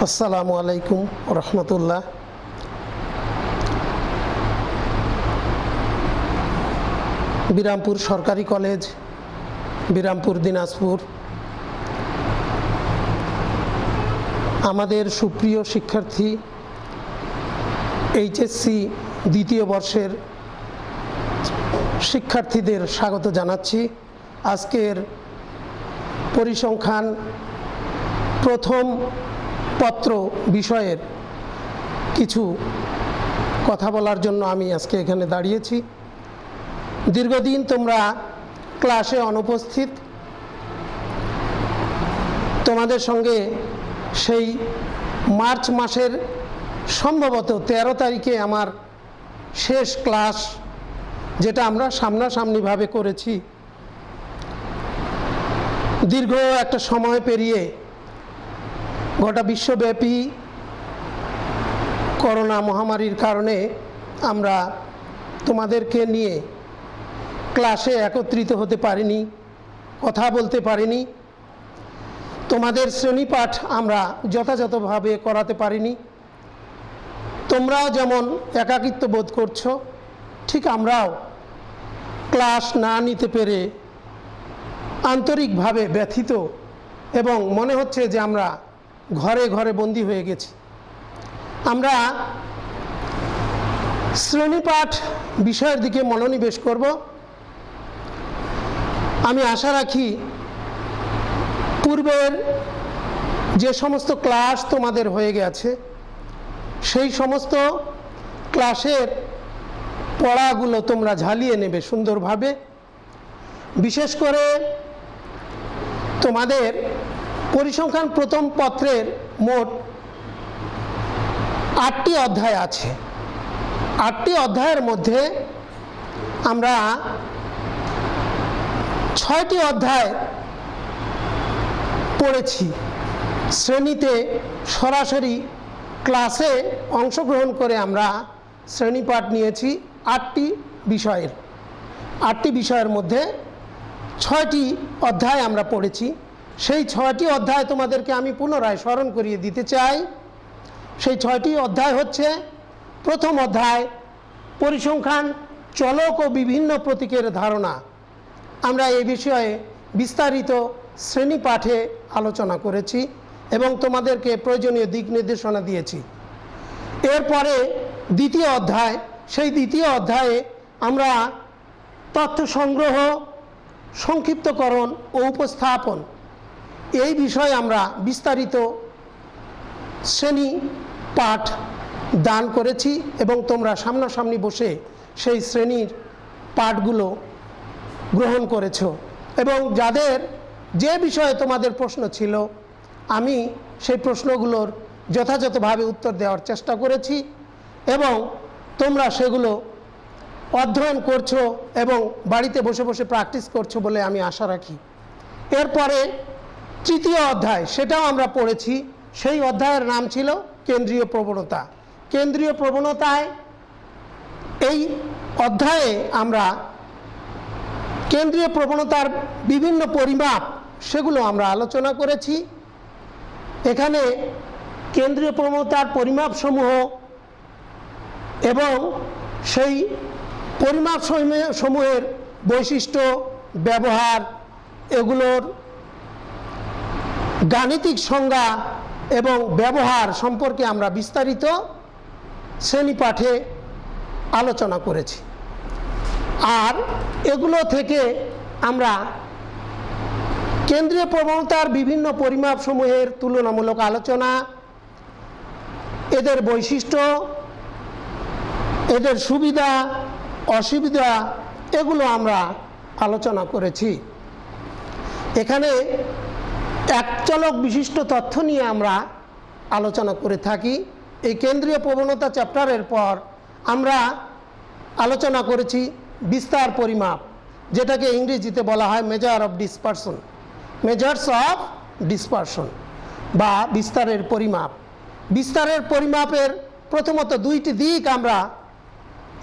আসসালামু আলাইকুম রহমতুল্লাহ। বিরামপুর সরকারি কলেজ, বিরামপুর, দিনাজপুর। আমাদের সুপ্রিয় শিক্ষার্থী, এইচএসসি দ্বিতীয় বর্ষের শিক্ষার্থীদের স্বাগত জানাচ্ছি। আজকের পরিসংখ্যান প্রথম পত্র বিষয়ের কিছু কথা বলার জন্য আমি আজকে এখানে দাঁড়িয়েছি। দীর্ঘদিন তোমরা ক্লাসে অনুপস্থিত। তোমাদের সঙ্গে সেই মার্চ মাসের সম্ভবত 13 তারিখে আমার শেষ ক্লাস, যেটা আমরা সামনাসামনিভাবে করেছি। দীর্ঘ একটা সময় পেরিয়ে গোটা বিশ্বব্যাপী করোনা মহামারীর কারণে আমরা তোমাদেরকে নিয়ে ক্লাসে একত্রিত হতে পারিনি, কথা বলতে পারিনি। তোমাদের শ্রেণীপাঠ আমরা যথাযথভাবে করাতে পারিনি। তোমরাও যেমন একাকিত্ব বোধ করছো, ঠিক আমরাও ক্লাস না নিতে পেরে আন্তরিকভাবে ব্যথিত এবং মনে হচ্ছে যে আমরা ঘরে ঘরে বন্দী হয়ে গেছি। আমরা শ্রেণীপাঠ বিষয়ের দিকে মনোনিবেশ করব। আমি আশা রাখি পূর্বের যে সমস্ত ক্লাস তোমাদের হয়ে গেছে সেই সমস্ত ক্লাসের পড়াগুলো তোমরা ঝালিয়ে নেবে সুন্দরভাবে। বিশেষ করে তোমাদের পরিসংখ্যান প্রথম পত্রের মোট 8টি অধ্যায় আছে। 8টি অধ্যায়ের মধ্যে আমরা 6টি অধ্যায় পড়েছি। শ্রেণীতে সরাসরি ক্লাসে অংশগ্রহণ করে আমরা শ্রেণীপাঠ নিয়েছি 8টি বিষয়ের। 8টি বিষয়ের মধ্যে 6টি অধ্যায় আমরা পড়েছি। সেই 6টি অধ্যায় তোমাদেরকে আমি পুনরায় স্মরণ করিয়ে দিতে চাই। সেই 6টি অধ্যায় হচ্ছে: প্রথম অধ্যায় পরিসংখ্যান, চলক ও বিভিন্ন প্রতীকের ধারণা। আমরা এই বিষয়ে বিস্তারিত শ্রেণীপাঠে আলোচনা করেছি এবং তোমাদেরকে প্রয়োজনীয় দিক নির্দেশনা দিয়েছি। এরপরে দ্বিতীয় অধ্যায়, সেই দ্বিতীয় অধ্যায়ে আমরা তথ্য সংগ্রহ, সংক্ষিপ্তকরণ ও উপস্থাপন এই বিষয়ে আমরা বিস্তারিত শ্রেণী পাঠ দান করেছি এবং তোমরা সামনাসামনি বসে সেই শ্রেণীর পাঠগুলো গ্রহণ করেছ। এবং যাদের যে বিষয়ে তোমাদের প্রশ্ন ছিল, আমি সেই প্রশ্নগুলোর যথাযথভাবে উত্তর দেওয়ার চেষ্টা করেছি এবং তোমরা সেগুলো অধ্যয়ন করছো এবং বাড়িতে বসে বসে প্র্যাকটিস করছো বলে আমি আশা রাখি। এরপরে তৃতীয় অধ্যায়, সেটাও আমরা পড়েছি। সেই অধ্যায়ের নাম ছিল কেন্দ্রীয় প্রবণতা। কেন্দ্রীয় প্রবণতায় এই অধ্যায়ে আমরা কেন্দ্রীয় প্রবণতার বিভিন্ন পরিমাপ সেগুলো আমরা আলোচনা করেছি। এখানে কেন্দ্রীয় প্রবণতার পরিমাপসমূহ এবং সেই পরিমাপ সমূহের বৈশিষ্ট্য, ব্যবহার, এগুলোর গাণিতিক সংজ্ঞা এবং ব্যবহার সম্পর্কে আমরা বিস্তারিত শ্রেণীপাঠে আলোচনা করেছি। আর এগুলো থেকে আমরা কেন্দ্রীয় প্রবণতার বিভিন্ন পরিমাপসমূহের তুলনামূলক আলোচনা, এদের বৈশিষ্ট্য, এদের সুবিধা অসুবিধা, এগুলো আমরা আলোচনা করেছি। এখানে একচলক বিশিষ্ট তথ্য নিয়ে আমরা আলোচনা করে থাকি। এই কেন্দ্রীয় প্রবণতা চ্যাপ্টারের পর আমরা আলোচনা করেছি বিস্তার পরিমাপ, যেটাকে ইংরেজিতে বলা হয় measure of dispersion, measures of dispersion বা বিস্তারের পরিমাপ। বিস্তারের পরিমাপের প্রথমত 2টি দিক আমরা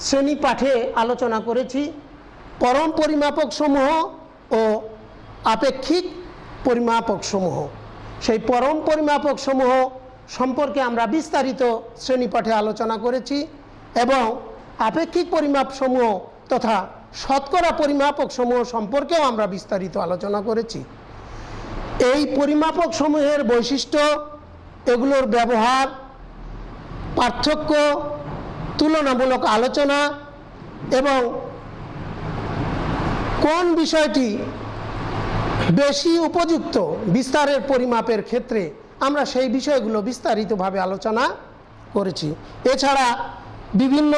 শ্রেণীপাঠে আলোচনা করেছি: পরম পরিমাপক সমূহ ও আপেক্ষিক পরিমাপক সমূহ। সেই পরম পরিমাপক সমূহ সম্পর্কে আমরা বিস্তারিত শ্রেণীপাঠে আলোচনা করেছি এবং আপেক্ষিক পরিমাপসমূহ তথা শতকরা পরিমাপকসমূহ সম্পর্কেও আমরা বিস্তারিত আলোচনা করেছি। এই পরিমাপকসমূহের বৈশিষ্ট্য, এগুলোর ব্যবহার, পার্থক্য, তুলনামূলক আলোচনা এবং কোন বিষয়টি বেশি উপযুক্ত বিস্তারের পরিমাপের ক্ষেত্রে আমরা সেই বিষয়গুলো বিস্তারিতভাবে আলোচনা করেছি। এছাড়া বিভিন্ন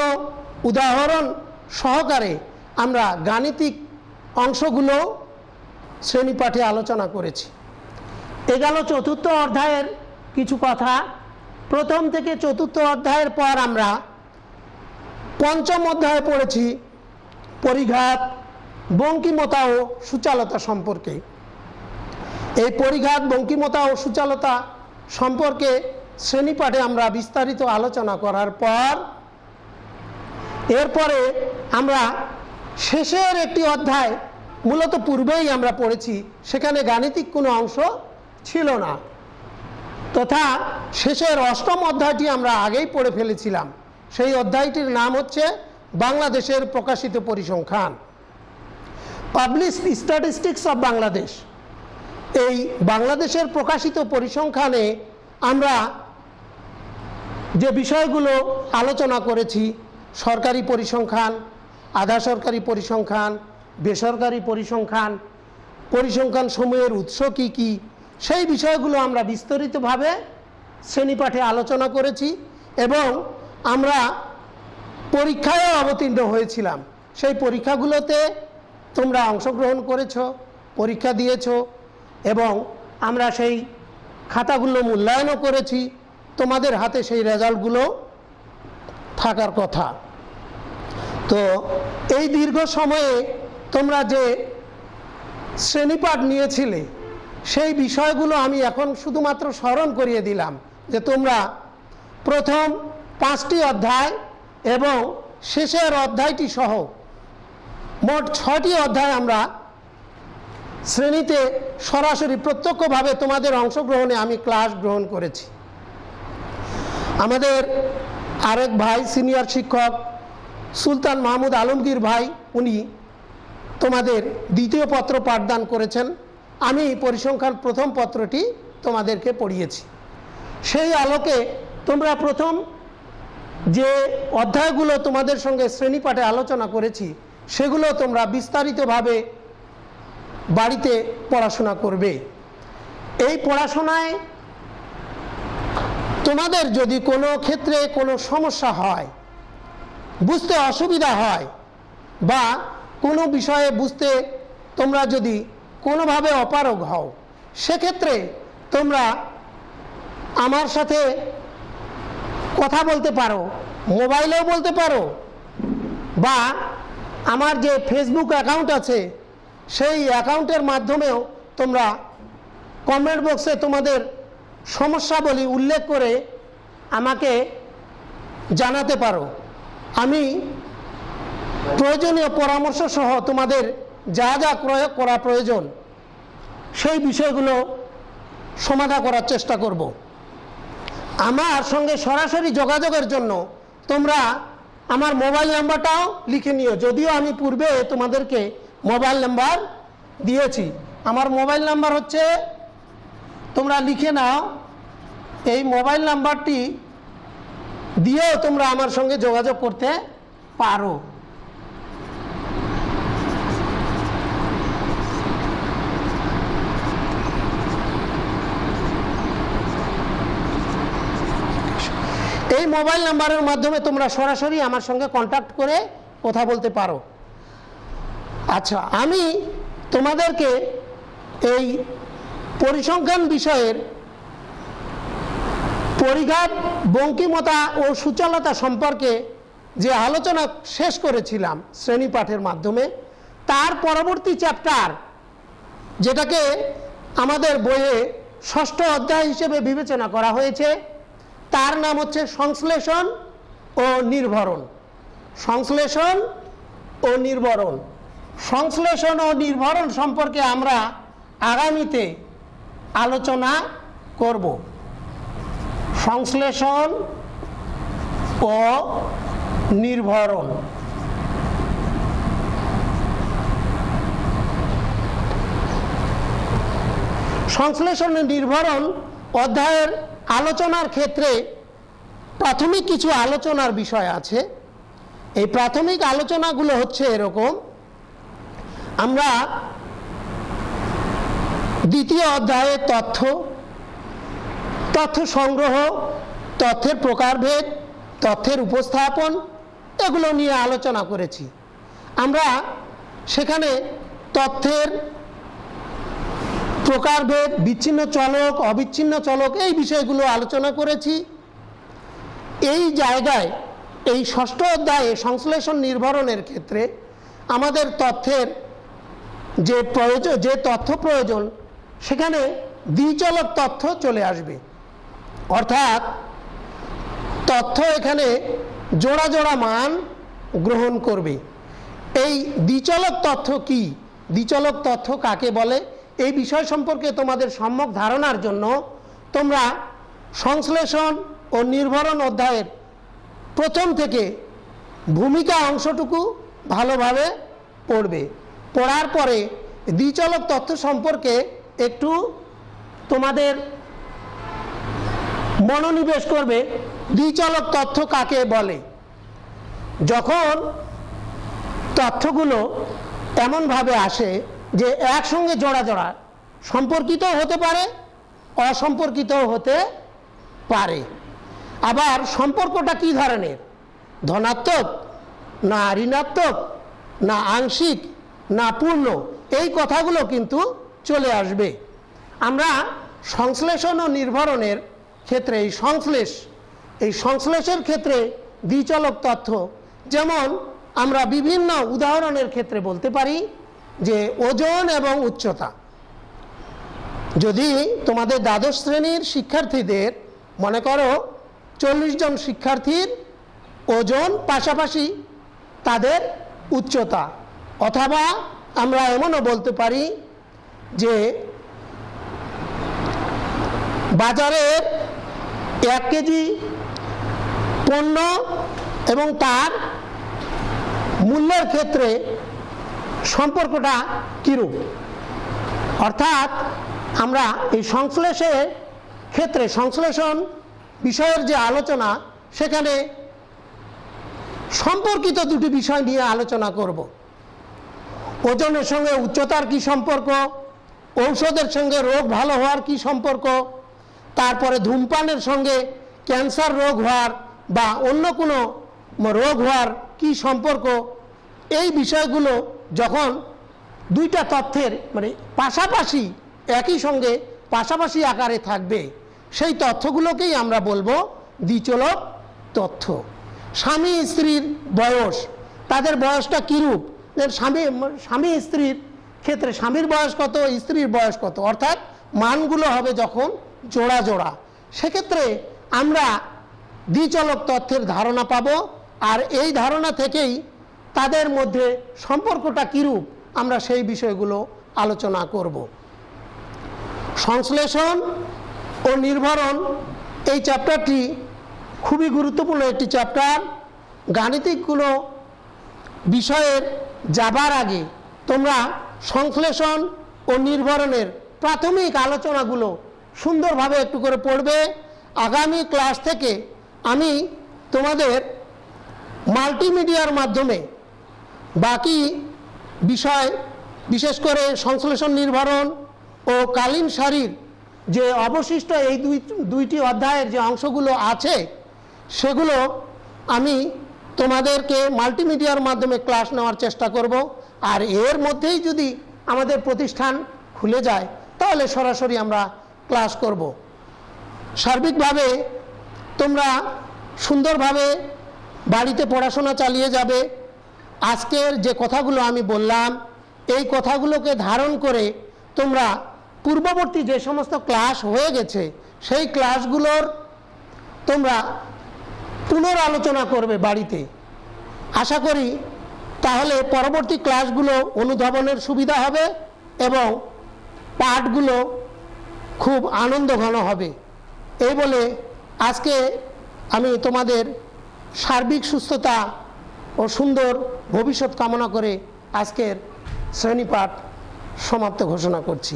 উদাহরণ সহকারে আমরা গাণিতিক অংশগুলো শ্রেণীপাঠে আলোচনা করেছি। এ গেল চতুর্থ অধ্যায়ের কিছু কথা। প্রথম থেকে চতুর্থ অধ্যায়ের পর আমরা পঞ্চম অধ্যায়ে পড়েছি পরিঘাত, বঙ্কিমতা ও সূচালতা সম্পর্কে। এই পরিঘাত, বঙ্কিমতা ও সূচালতা সম্পর্কে শ্রেণীপাঠে আমরা বিস্তারিত আলোচনা করার পর এরপরে আমরা শেষের একটি অধ্যায়, মূলত পূর্বেই আমরা পড়েছি, সেখানে গাণিতিক কোনো অংশ ছিল না, তথা শেষের অষ্টম অধ্যায়টি আমরা আগেই পড়ে ফেলেছিলাম। সেই অধ্যায়টির নাম হচ্ছে বাংলাদেশের প্রকাশিত পরিসংখ্যান, পাবলিশড স্ট্যাটিস্টিক্স অফ বাংলাদেশ। এই বাংলাদেশের প্রকাশিত পরিসংখ্যানে আমরা যে বিষয়গুলো আলোচনা করেছি, সরকারি পরিসংখ্যান, আধা সরকারি পরিসংখ্যান, বেসরকারি পরিসংখ্যান, পরিসংখ্যান সমূহের উৎস কী কী, সেই বিষয়গুলো আমরা বিস্তারিতভাবে শ্রেণীপাঠে আলোচনা করেছি এবং আমরা পরীক্ষায়ও অবতীর্ণ হয়েছিলাম। সেই পরীক্ষাগুলোতে তোমরা অংশগ্রহণ করেছো, পরীক্ষা দিয়েছো এবং আমরা সেই খাতাগুলো মূল্যায়নও করেছি। তোমাদের হাতে সেই রেজাল্টগুলো থাকার কথা। তো এই দীর্ঘ সময়ে তোমরা যে শ্রেণীপাঠ নিয়েছিলে সেই বিষয়গুলো আমি এখন শুধুমাত্র স্মরণ করিয়ে দিলাম যে তোমরা প্রথম 5টি অধ্যায় এবং শেষের অধ্যায়টি সহ মোট 6টি অধ্যায় আমরা শ্রেণীতে সরাসরি প্রত্যক্ষভাবে তোমাদের অংশগ্রহণে আমি ক্লাস গ্রহণ করেছি। আমাদের আরেক ভাই, সিনিয়র শিক্ষক সুলতান মাহমুদ আলমগীর ভাই, উনি তোমাদের দ্বিতীয় পত্র পাঠদান করেছেন। আমি পরিসংখ্যান প্রথম পত্রটি তোমাদেরকে পড়িয়েছি। সেই আলোকে তোমরা প্রথম যে অধ্যায়গুলো তোমাদের সঙ্গে শ্রেণীপাঠে আলোচনা করেছি সেগুলো তোমরা বিস্তারিতভাবে বাড়িতে পড়াশোনা করবে। এই পড়াশোনায় তোমাদের যদি কোনো ক্ষেত্রে কোনো সমস্যা হয়, বুঝতে অসুবিধা হয় বা কোনো বিষয়ে বুঝতে তোমরা যদি কোনোভাবে অপারগ হও, সেক্ষেত্রে তোমরা আমার সাথে কথা বলতে পারো, মোবাইলেও বলতে পারো বা আমার যে ফেসবুক অ্যাকাউন্ট আছে সেই অ্যাকাউন্টের মাধ্যমেও তোমরা কমেন্ট বক্সে তোমাদের সমস্যাবলী উল্লেখ করে আমাকে জানাতে পারো। আমি প্রয়োজনীয় পরামর্শ সহ তোমাদের যা যা করা প্রয়োজন সেই বিষয়গুলো সমাধান করার চেষ্টা করব। আমার সঙ্গে সরাসরি যোগাযোগের জন্য তোমরা আমার মোবাইল নাম্বারটাও লিখে নিও, যদিও আমি পূর্বে তোমাদেরকে মোবাইল নাম্বার দিয়েছি। আমার মোবাইল নাম্বার হচ্ছে, তোমরা লিখে নাও, এই মোবাইল নাম্বারটি দিয়েও তোমরা আমার সঙ্গে যোগাযোগ করতে পারো। এই মোবাইল নাম্বারের মাধ্যমে তোমরা সরাসরি আমার সঙ্গে কন্ট্যাক্ট করে কথা বলতে পারো। আচ্ছা, আমি তোমাদেরকে এই পরিসংখ্যান বিষয়ের পরিঘাত, বঙ্কিমতা ও সূচালতা সম্পর্কে যে আলোচনা শেষ করেছিলাম শ্রেণীপাঠের মাধ্যমে, তার পরবর্তী চ্যাপ্টার, যেটাকে আমাদের বইয়ে ষষ্ঠ অধ্যায় হিসেবে বিবেচনা করা হয়েছে, তার নাম হচ্ছে সংশ্লেষণ ও নির্ভরণ। সংশ্লেষণ ও নির্ভরণ। সংশ্লেষণ ও নির্ভরণ সম্পর্কে আমরা আগামীতে আলোচনা করব। সংশ্লেষণ ও নির্ভরণ। সংশ্লেষণ ও নির্ভরণ অধ্যায়ের আলোচনার ক্ষেত্রে প্রাথমিক কিছু আলোচনার বিষয় আছে। এই প্রাথমিক আলোচনাগুলো হচ্ছে এরকম: আমরা দ্বিতীয় অধ্যায়ে তথ্য সংগ্রহ, তথ্যের প্রকারভেদ, তথ্যের উপস্থাপন এগুলো নিয়ে আলোচনা করেছি। আমরা সেখানে তথ্যের প্রকারভেদ, বিচ্ছিন্ন চলক, অবিচ্ছিন্ন চলক এই বিষয়গুলো আলোচনা করেছি। এই জায়গায় এই ষষ্ঠ অধ্যায়ে সংশ্লেষণ নির্ভরণের ক্ষেত্রে আমাদের তথ্যের যে তথ্য প্রয়োজন সেখানে দ্বিচলক তথ্য চলে আসবে, অর্থাৎ তথ্য এখানে জোড়া জোড়া মান গ্রহণ করবে। এই দ্বিচলক তথ্য কি, দ্বিচলক তথ্য কাকে বলে, এই বিষয় সম্পর্কে তোমাদের সম্যক ধারণার জন্য তোমরা সংশ্লেষণ ও নির্ভরণ অধ্যায়ের প্রথম থেকে ভূমিকা অংশটুকু ভালোভাবে পড়বে। পড়ার পরে দ্বিচলক তথ্য সম্পর্কে একটু তোমাদের মনোনিবেশ করবে। দ্বিচলক তথ্য কাকে বলে? যখন তথ্যগুলো এমনভাবে আসে যে একসঙ্গে জোড়া জোড়া সম্পর্কিত হতে পারে, অসম্পর্কিতও হতে পারে। আবার সম্পর্কটা কি ধরনের, ধনাত্মক না ঋণাত্মক না আংশিক না পূর্ণ, এই কথাগুলো কিন্তু চলে আসবে। আমরা সংশ্লেষণ ও নির্ভরণের ক্ষেত্রে এই সংশ্লেষের ক্ষেত্রে দ্বিচলক তথ্য, যেমন আমরা বিভিন্ন উদাহরণের ক্ষেত্রে বলতে পারি যে ওজন এবং উচ্চতা। যদি তোমাদের দ্বাদশ শ্রেণীর শিক্ষার্থীদের মনে করো 40 জন শিক্ষার্থীর ওজন পাশাপাশি তাদের উচ্চতা, অথবা আমরা এমনও বলতে পারি যে বাজারের 1 কেজি পণ্য এবং তার মূল্যের ক্ষেত্রে সম্পর্কটা কিরূপ। অর্থাৎ আমরা এই সংশ্লেষের ক্ষেত্রে সংশ্লেষণ বিষয়ের যে আলোচনা, সেখানে সম্পর্কিত দুটি বিষয় নিয়ে আলোচনা করব। ওজনের সঙ্গে উচ্চতার কি সম্পর্ক, ঔষধের সঙ্গে রোগ ভালো হওয়ার কি সম্পর্ক, তারপরে ধূমপানের সঙ্গে ক্যান্সার রোগ হওয়ার বা অন্য কোনো রোগ হওয়ার কি সম্পর্ক। এই বিষয়গুলো যখন দুইটা তথ্যের মানে পাশাপাশি একই সঙ্গে পাশাপাশি আকারে থাকবে, সেই তথ্যগুলোকেই আমরা বলবো দ্বিচলক তথ্য। স্বামী স্ত্রীর বয়স, তাদের বয়সটা কীরূপ, স্বামী স্ত্রীর ক্ষেত্রে স্বামীর বয়স কত, স্ত্রীর বয়স কত, অর্থাৎ মানগুলো হবে যখন জোড়া জোড়া, সেক্ষেত্রে আমরা দ্বিচলক তথ্যের ধারণা পাবো। আর এই ধারণা থেকেই তাদের মধ্যে সম্পর্কটা কীরূপ আমরা সেই বিষয়গুলো আলোচনা করব। সংশ্লেষণ ও নির্ভরণ এই চ্যাপ্টারটি খুবই গুরুত্বপূর্ণ একটি চ্যাপ্টার। গাণিতিক কোনো বিষয়ের যাবার আগে তোমরা সংশ্লেষণ ও নির্ভরণের প্রাথমিক আলোচনাগুলো সুন্দরভাবে একটু করে পড়বে। আগামী ক্লাস থেকে আমি তোমাদের মাল্টিমিডিয়ার মাধ্যমে বাকি বিষয়, বিশেষ করে সংশ্লেষণ নির্ভরণ ও কালীন সারির যে অবশিষ্ট এই দুইটি অধ্যায়ের যে অংশগুলো আছে, সেগুলো আমি তোমাদেরকে মাল্টিমিডিয়ার মাধ্যমে ক্লাস নেওয়ার চেষ্টা করব। আর এর মধ্যেই যদি আমাদের প্রতিষ্ঠান খুলে যায় তাহলে সরাসরি আমরা ক্লাস করব। সার্বিকভাবে তোমরা সুন্দরভাবে বাড়িতে পড়াশোনা চালিয়ে যাবে। আজকের যে কথাগুলো আমি বললাম, এই কথাগুলোকে ধারণ করে তোমরা পূর্ববর্তী যে সমস্ত ক্লাস হয়ে গেছে সেই ক্লাসগুলোর তোমরা পুনরালোচনা করবে বাড়িতে। আশা করি তাহলে পরবর্তী ক্লাসগুলো অনুধাবনের সুবিধা হবে এবং পাঠগুলো খুব আনন্দঘন হবে। এই বলে আজকে আমি তোমাদের সার্বিক সুস্থতা ও সুন্দর ভবিষ্যৎ কামনা করে আজকের শ্রেণীপাঠ সমাপ্ত ঘোষণা করছি।